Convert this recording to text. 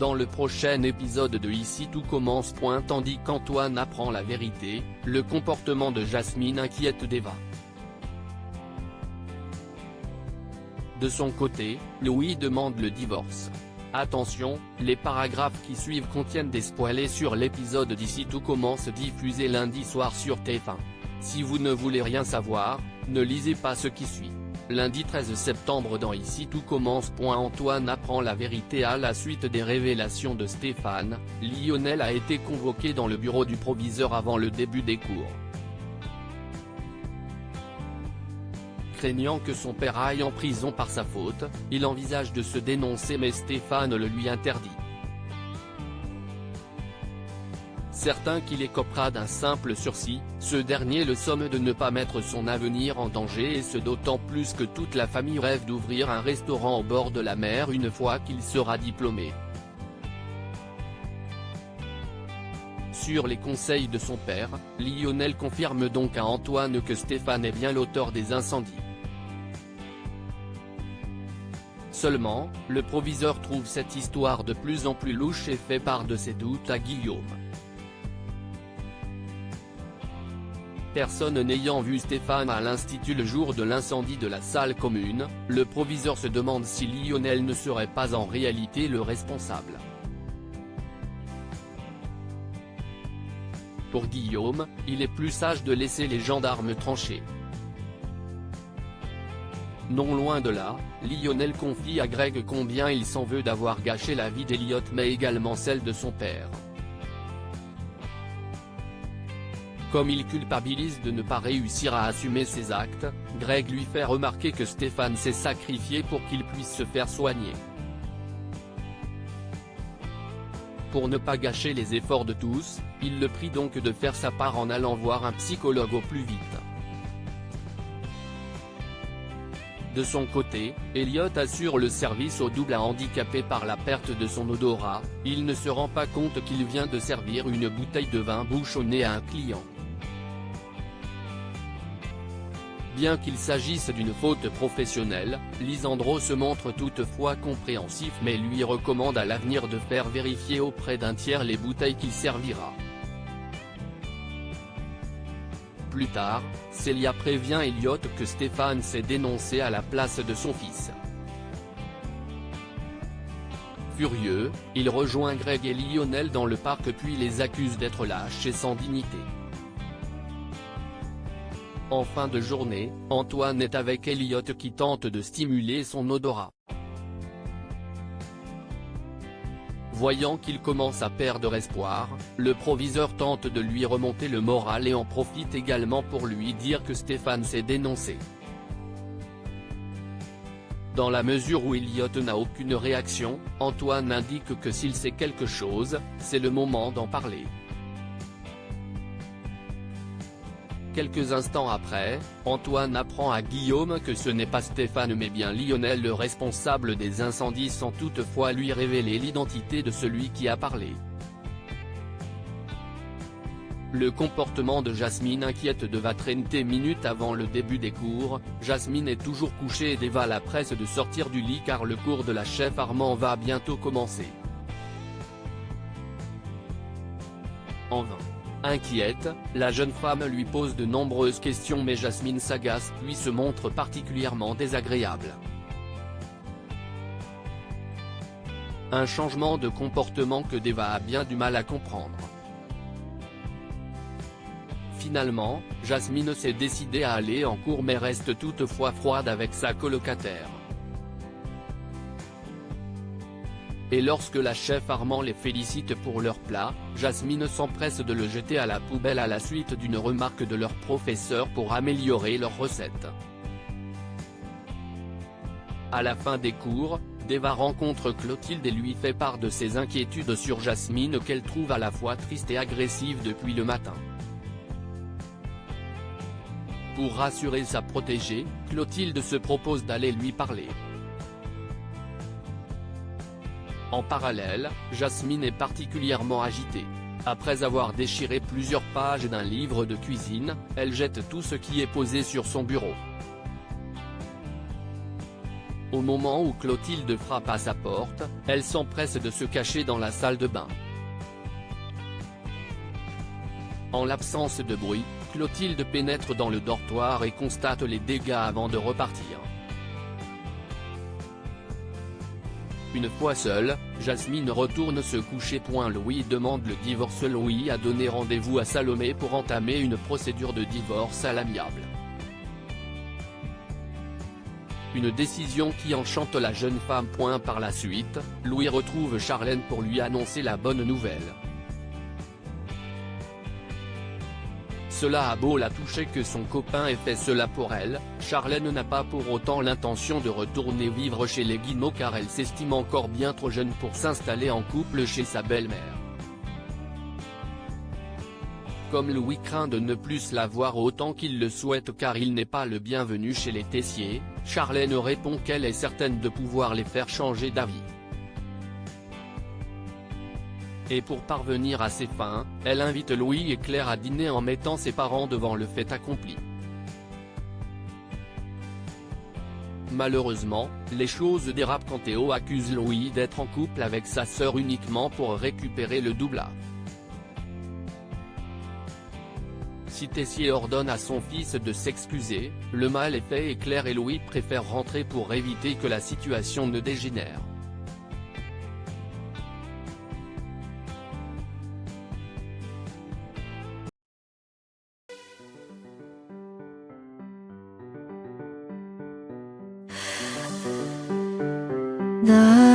Dans le prochain épisode de Ici tout commence. Tandis qu'Antoine apprend la vérité, le comportement de Jasmine inquiète Deva. De son côté, Louis demande le divorce. Attention, les paragraphes qui suivent contiennent des spoilers sur l'épisode d'Ici tout commence diffusé lundi soir sur TF1. Si vous ne voulez rien savoir, ne lisez pas ce qui suit. Lundi 13 septembre dans Ici tout commence. Antoine apprend la vérité à la suite des révélations de Stéphane. Lionel a été convoqué dans le bureau du proviseur avant le début des cours. Craignant que son père aille en prison par sa faute, il envisage de se dénoncer mais Stéphane le lui interdit. Certain qu'il écopera d'un simple sursis, ce dernier le somme de ne pas mettre son avenir en danger et ce d'autant plus que toute la famille rêve d'ouvrir un restaurant au bord de la mer une fois qu'il sera diplômé. Sur les conseils de son père, Lionel confirme donc à Antoine que Stéphane est bien l'auteur des incendies. Seulement, le proviseur trouve cette histoire de plus en plus louche et fait part de ses doutes à Guillaume. Personne n'ayant vu Stéphane à l'institut le jour de l'incendie de la salle commune, le proviseur se demande si Lionel ne serait pas en réalité le responsable. Pour Guillaume, il est plus sage de laisser les gendarmes trancher. Non loin de là, Lionel confie à Greg combien il s'en veut d'avoir gâché la vie d'Elliot mais également celle de son père. Comme il culpabilise de ne pas réussir à assumer ses actes, Greg lui fait remarquer que Stéphane s'est sacrifié pour qu'il puisse se faire soigner. Pour ne pas gâcher les efforts de tous, il le prie donc de faire sa part en allant voir un psychologue au plus vite. De son côté, Elliot assure le service au double à handicapé par la perte de son odorat, il ne se rend pas compte qu'il vient de servir une bouteille de vin bouche au nez à un client. Bien qu'il s'agisse d'une faute professionnelle, Lisandro se montre toutefois compréhensif mais lui recommande à l'avenir de faire vérifier auprès d'un tiers les bouteilles qu'il servira. Plus tard, Célia prévient Elliot que Stéphane s'est dénoncé à la place de son fils. Furieux, il rejoint Greg et Lionel dans le parc puis les accuse d'être lâches et sans dignité. En fin de journée, Antoine est avec Elliot qui tente de stimuler son odorat. Voyant qu'il commence à perdre espoir, le proviseur tente de lui remonter le moral et en profite également pour lui dire que Stéphane s'est dénoncé. Dans la mesure où Elliot n'a aucune réaction, Antoine indique que s'il sait quelque chose, c'est le moment d'en parler. Quelques instants après, Antoine apprend à Guillaume que ce n'est pas Stéphane mais bien Lionel le responsable des incendies sans toutefois lui révéler l'identité de celui qui a parlé. Le comportement de Jasmine inquiète Deva. 30 minutes avant le début des cours, Jasmine est toujours couchée et Deva la presse de sortir du lit car le cours de la chef Armand va bientôt commencer. En vain. Inquiète, la jeune femme lui pose de nombreuses questions mais Jasmine s'agace puis se montre particulièrement désagréable. Un changement de comportement que Deva a bien du mal à comprendre. Finalement, Jasmine s'est décidée à aller en cours mais reste toutefois froide avec sa colocataire. Et lorsque la chef Armand les félicite pour leur plat, Jasmine s'empresse de le jeter à la poubelle à la suite d'une remarque de leur professeur pour améliorer leur recette. À la fin des cours, Deva rencontre Clotilde et lui fait part de ses inquiétudes sur Jasmine qu'elle trouve à la fois triste et agressive depuis le matin. Pour rassurer sa protégée, Clotilde se propose d'aller lui parler. En parallèle, Jasmine est particulièrement agitée. Après avoir déchiré plusieurs pages d'un livre de cuisine, elle jette tout ce qui est posé sur son bureau. Au moment où Clotilde frappe à sa porte, elle s'empresse de se cacher dans la salle de bain. En l'absence de bruit, Clotilde pénètre dans le dortoir et constate les dégâts avant de repartir. Une fois seule, Jasmine retourne se coucher. Louis demande le divorce. Louis a donné rendez-vous à Salomé pour entamer une procédure de divorce à l'amiable. Une décision qui enchante la jeune femme. Par la suite, Louis retrouve Charlène pour lui annoncer la bonne nouvelle. Cela a beau la toucher que son copain ait fait cela pour elle, Charlène n'a pas pour autant l'intention de retourner vivre chez les Guinaud car elle s'estime encore bien trop jeune pour s'installer en couple chez sa belle-mère. Comme Louis craint de ne plus la voir autant qu'il le souhaite car il n'est pas le bienvenu chez les Tessier, Charlène répond qu'elle est certaine de pouvoir les faire changer d'avis. Et pour parvenir à ses fins, elle invite Louis et Claire à dîner en mettant ses parents devant le fait accompli. Malheureusement, les choses dérapent quand Théo accuse Louis d'être en couple avec sa sœur uniquement pour récupérer le doublard. Si Tessier ordonne à son fils de s'excuser, le mal est fait et Claire et Louis préfèrent rentrer pour éviter que la situation ne dégénère. The